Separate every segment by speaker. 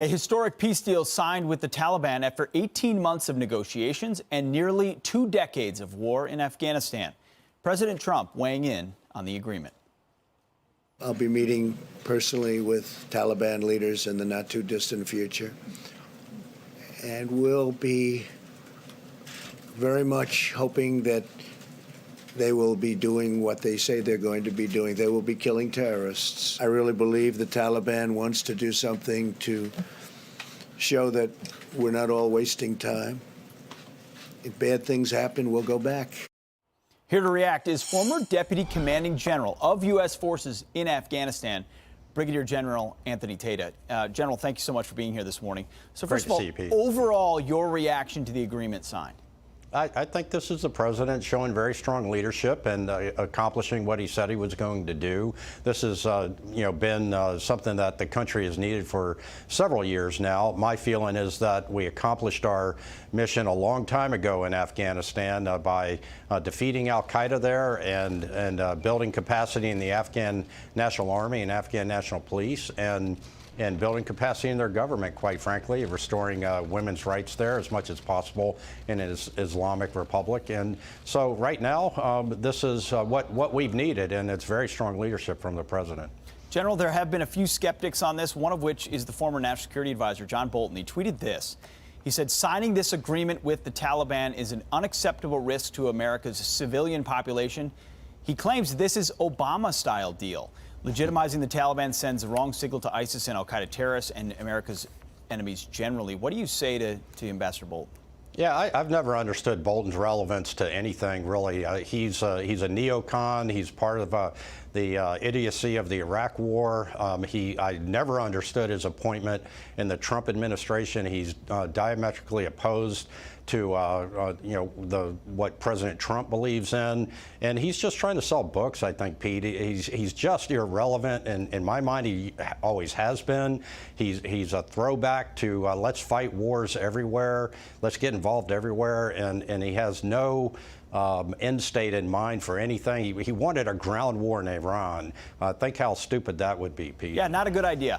Speaker 1: A historic peace deal signed with the Taliban after 18 months of negotiations and nearly 2 decades of war in Afghanistan. President Trump weighing in on the agreement.
Speaker 2: I'll be meeting personally with Taliban leaders in the not-too-distant future. And we'll be very much hoping that they will be doing what they say they're going to be doing. They will be killing terrorists. I really believe the Taliban wants to do something to show that we're not all wasting time. If bad things happen, we'll go back.
Speaker 1: Here to react is former Deputy Commanding General of U.S. forces in Afghanistan, Brigadier General Anthony Tata. General, thank you so much for being here this morning. So first of all, overall, your reaction to the agreement signed?
Speaker 3: I think this is the president showing very strong leadership and accomplishing what he said he was going to do. This has, been something that the country has needed for several years now. My feeling is that we accomplished our mission a long time ago in Afghanistan by defeating al-Qaeda there and building capacity in the Afghan National Army and Afghan National Police and building capacity in their government, quite frankly, restoring women's rights there as much as possible in an Islamic Republic. And so right now, this is what we've needed, and it's very strong leadership from the president.
Speaker 1: General, there have been a few skeptics on this, one of which is the former National Security Advisor, John Bolton. He tweeted this. He said, signing this agreement with the Taliban is an unacceptable risk to America's civilian population. He claims this is Obama-style deal. Legitimizing the Taliban sends the wrong signal to ISIS and al-Qaeda terrorists and America's enemies generally. What do you say to Ambassador Bolton?
Speaker 3: Yeah, I've never understood Bolton's relevance to anything, really. He's a neocon. He's part of the idiocy of the Iraq War. I never understood his appointment in the Trump administration. He's diametrically opposed to what President Trump believes in, and he's just trying to sell books. I think, Pete. He's just irrelevant, and in my mind, he always has been. He's a throwback to let's fight wars everywhere, let's get involved everywhere, and he has no end state in mind for anything. He wanted a ground war in Iran. Think how stupid that would be, Pete.
Speaker 1: Yeah, not a good idea.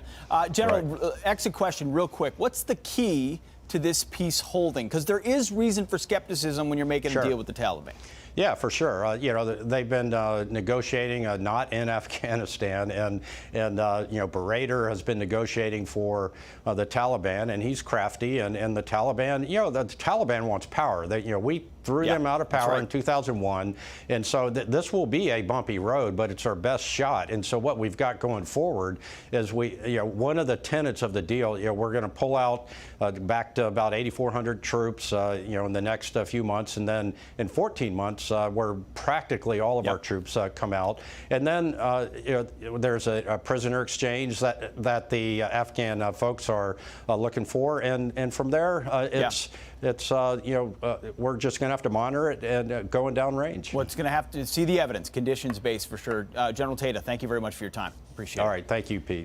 Speaker 1: General,
Speaker 3: right.
Speaker 1: Exit question real quick. What's the key to this peace holding? Because there is reason for skepticism when you're making a deal with the Taliban. Yeah,
Speaker 3: for sure. They've been negotiating not in Afghanistan, and Berater has been negotiating for the Taliban, and he's crafty, and the Taliban, the Taliban wants power. We threw them out of power in 2001, and so this will be a bumpy road, but it's our best shot. And so what we've got going forward is one of the tenets of the deal, we're going to pull out back to about 8,400 troops, in the next few months, and then in 14 months, where practically all of our troops come out. And then there's a prisoner exchange that the Afghan folks are looking for, and from there, we're just going to have to monitor it and going down range.
Speaker 1: Well, it's going to have to see the evidence, conditions based for sure. General Tata, thank you very much for your time. Appreciate it.
Speaker 3: All right, thank you, Pete.